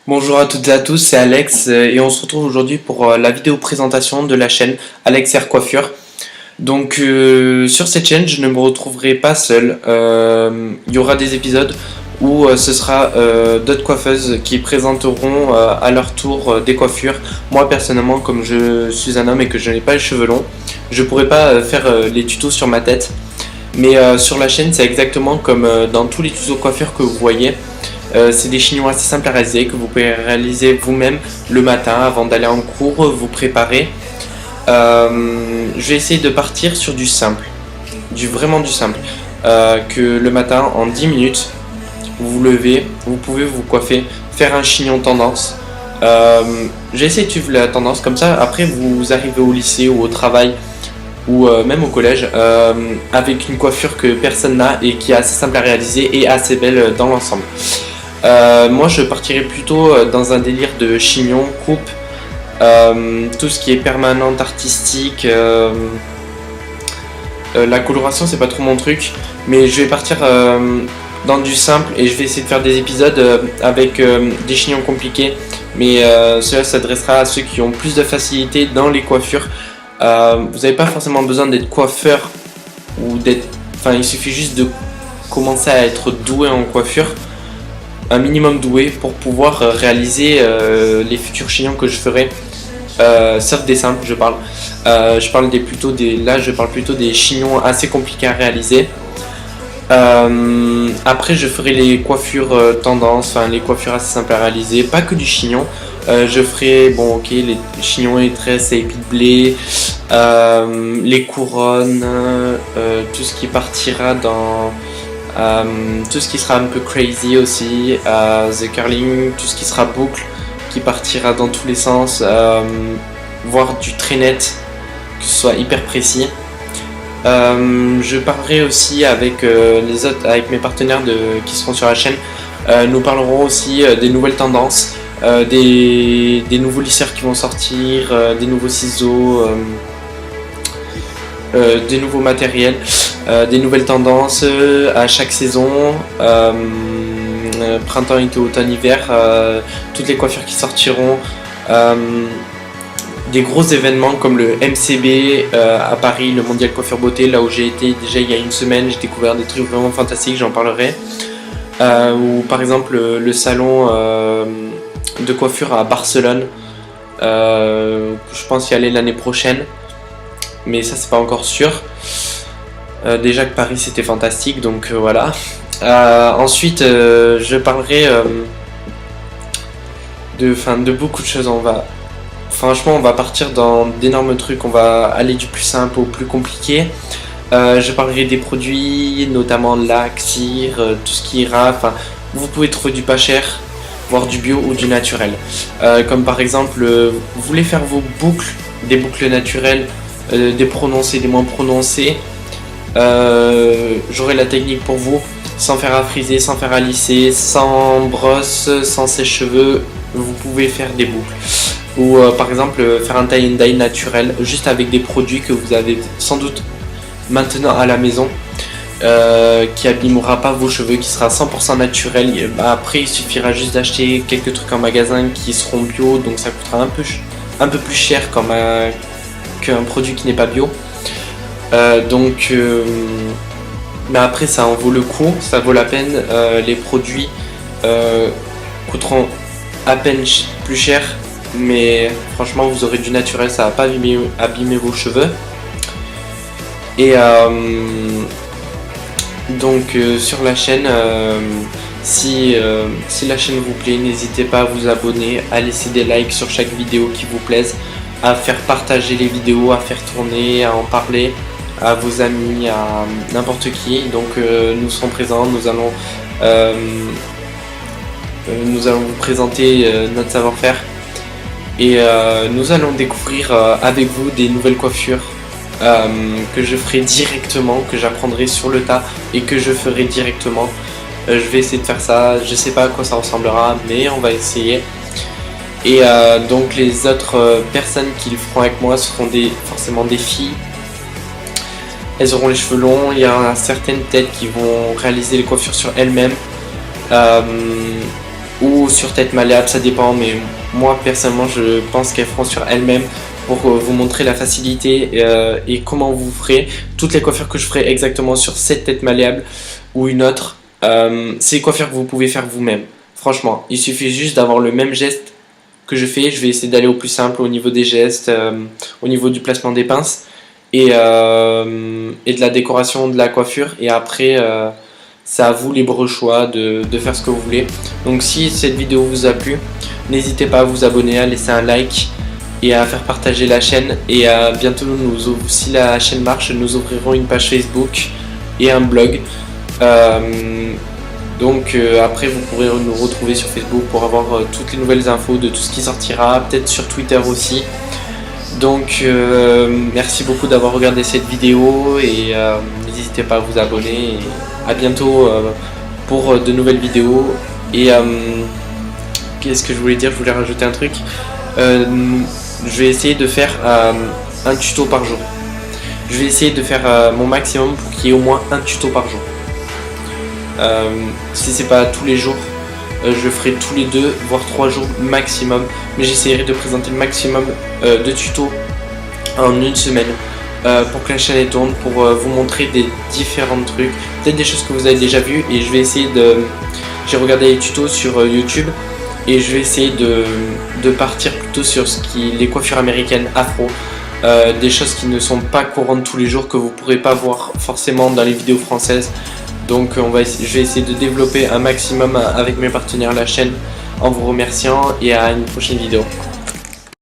Bonjour à toutes et à tous, c'est Alex et on se retrouve aujourd'hui pour la vidéo présentation de la chaîne Alex Hair Coiffure. Donc sur cette chaîne je ne me retrouverai pas seul, il y aura des épisodes où ce sera d'autres coiffeuses qui présenteront à leur tour des coiffures. Moi personnellement, comme je suis un homme et que je n'ai pas les cheveux longs, je ne pourrai pas faire les tutos sur ma tête. Mais sur la chaîne c'est exactement comme dans tous les tutos coiffure que vous voyez. C'est des chignons assez simples à réaliser que vous pouvez réaliser vous-même le matin avant d'aller en cours, vous préparer. Je vais essayer de partir sur du simple, vraiment du simple. Que le matin, en 10 minutes, vous vous levez, vous pouvez vous coiffer, faire un chignon tendance. J'ai essayé de suivre la tendance comme ça. Après, vous arrivez au lycée ou au travail ou même au collège avec une coiffure que personne n'a et qui est assez simple à réaliser et assez belle dans l'ensemble. Moi je partirais plutôt dans un délire de chignon, coupe, tout ce qui est permanent, artistique, la coloration c'est pas trop mon truc, mais je vais partir dans du simple et je vais essayer de faire des épisodes avec des chignons compliqués, mais cela s'adressera à ceux qui ont plus de facilité dans les coiffures. Vous n'avez pas forcément besoin d'être coiffeur ou d'être... Enfin il suffit juste de commencer à être doué en coiffure, un minimum doué pour pouvoir réaliser les futurs chignons que je ferai, sauf des simples je parle. Je parle là je parle plutôt des chignons assez compliqués à réaliser. Après je ferai les coiffures tendance, enfin les coiffures assez simples à réaliser, pas que du chignon. Je ferai les chignons et tresses à épis de blé, les couronnes, tout ce qui partira dans tout ce qui sera un peu crazy aussi, the curling, tout ce qui sera boucle, qui partira dans tous les sens, voire du très net, que ce soit hyper précis. Je parlerai aussi avec avec mes partenaires qui seront sur la chaîne. Nous parlerons aussi des nouvelles tendances, des nouveaux lisseurs qui vont sortir, des nouveaux ciseaux, des nouveaux matériels, des nouvelles tendances à chaque saison, printemps, été, automne, hiver, toutes les coiffures qui sortiront, des gros événements comme le MCB à Paris, le Mondial Coiffure Beauté, là où j'ai été déjà il y a une semaine, j'ai découvert des trucs vraiment fantastiques, j'en parlerai. Ou par exemple le salon de coiffure à Barcelone, je pense y aller l'année prochaine, mais ça c'est pas encore sûr. Déjà que Paris c'était fantastique, donc voilà. Ensuite je parlerai de beaucoup de choses. Franchement on va partir dans d'énormes trucs, on va aller du plus simple au plus compliqué. Je parlerai des produits, notamment lac, cire, tout ce qui ira. Vous pouvez trouver du pas cher, voire du bio ou du naturel. Comme par exemple, vous voulez faire vos boucles, des boucles naturelles, des prononcées, des moins prononcées. J'aurai la technique pour vous, sans faire à friser, sans faire à lisser, sans brosse, sans sèche-cheveux. Vous pouvez faire des boucles. Ou par exemple faire un tie and dye naturel, juste avec des produits que vous avez sans doute maintenant à la maison, qui abîmera pas vos cheveux, qui sera 100% naturel. Après il suffira juste d'acheter quelques trucs en magasin qui seront bio, donc ça coûtera un peu plus cher qu'un produit qui n'est pas bio. Mais après ça en vaut le coup, ça vaut la peine. Les produits coûteront à peine plus cher, mais franchement vous aurez du naturel, ça va pas abîmer vos cheveux. Et sur la chaîne, si la chaîne vous plaît, n'hésitez pas à vous abonner, à laisser des likes sur chaque vidéo qui vous plaise, à faire partager les vidéos, à faire tourner, à en parler à vos amis, à n'importe qui. Donc nous serons présents, nous allons vous présenter notre savoir-faire et nous allons découvrir avec vous des nouvelles coiffures que je ferai directement, que j'apprendrai sur le tas et que je ferai directement. Je vais essayer de faire ça, je sais pas à quoi ça ressemblera, mais on va essayer. Et donc les autres personnes qui le feront avec moi seront forcément des filles. Elles auront les cheveux longs, il y a certaines têtes qui vont réaliser les coiffures sur elles-mêmes. ou sur tête malléable, ça dépend, mais moi personnellement je pense qu'elles feront sur elles-mêmes pour vous montrer la facilité et comment vous ferez toutes les coiffures que je ferai exactement sur cette tête malléable ou une autre. C'est des coiffures que vous pouvez faire vous-même. Franchement, il suffit juste d'avoir le même geste que je fais. Je vais essayer d'aller au plus simple au niveau des gestes, au niveau du placement des pinces et de la décoration de la coiffure. Et après, c'est à vous, libre choix, de faire ce que vous voulez. Donc si cette vidéo vous a plu, n'hésitez pas à vous abonner, à laisser un like et à faire partager la chaîne. Et bientôt, si la chaîne marche, nous ouvrirons une page Facebook et un blog. Après vous pourrez nous retrouver sur Facebook pour avoir toutes les nouvelles infos de tout ce qui sortira, peut-être sur Twitter aussi. Donc merci beaucoup d'avoir regardé cette vidéo et n'hésitez pas à vous abonner et à bientôt pour de nouvelles vidéos. Et qu'est-ce que je voulais dire? Je voulais rajouter un truc. Je vais essayer de faire un tuto par jour. Je vais essayer de faire mon maximum pour qu'il y ait au moins un tuto par jour. Si c'est pas tous les jours, je ferai tous les 2 voire 3 jours maximum, mais j'essaierai de présenter le maximum de tutos en une semaine pour que la chaîne elle tourne, pour vous montrer des différents trucs, peut-être des choses que vous avez déjà vues. Et je vais essayer j'ai regardé les tutos sur YouTube et je vais essayer de partir plutôt sur les coiffures américaines afro, des choses qui ne sont pas courantes tous les jours, que vous pourrez pas voir forcément dans les vidéos françaises. Donc je vais essayer de développer un maximum avec mes partenaires la chaîne en vous remerciant et à une prochaine vidéo.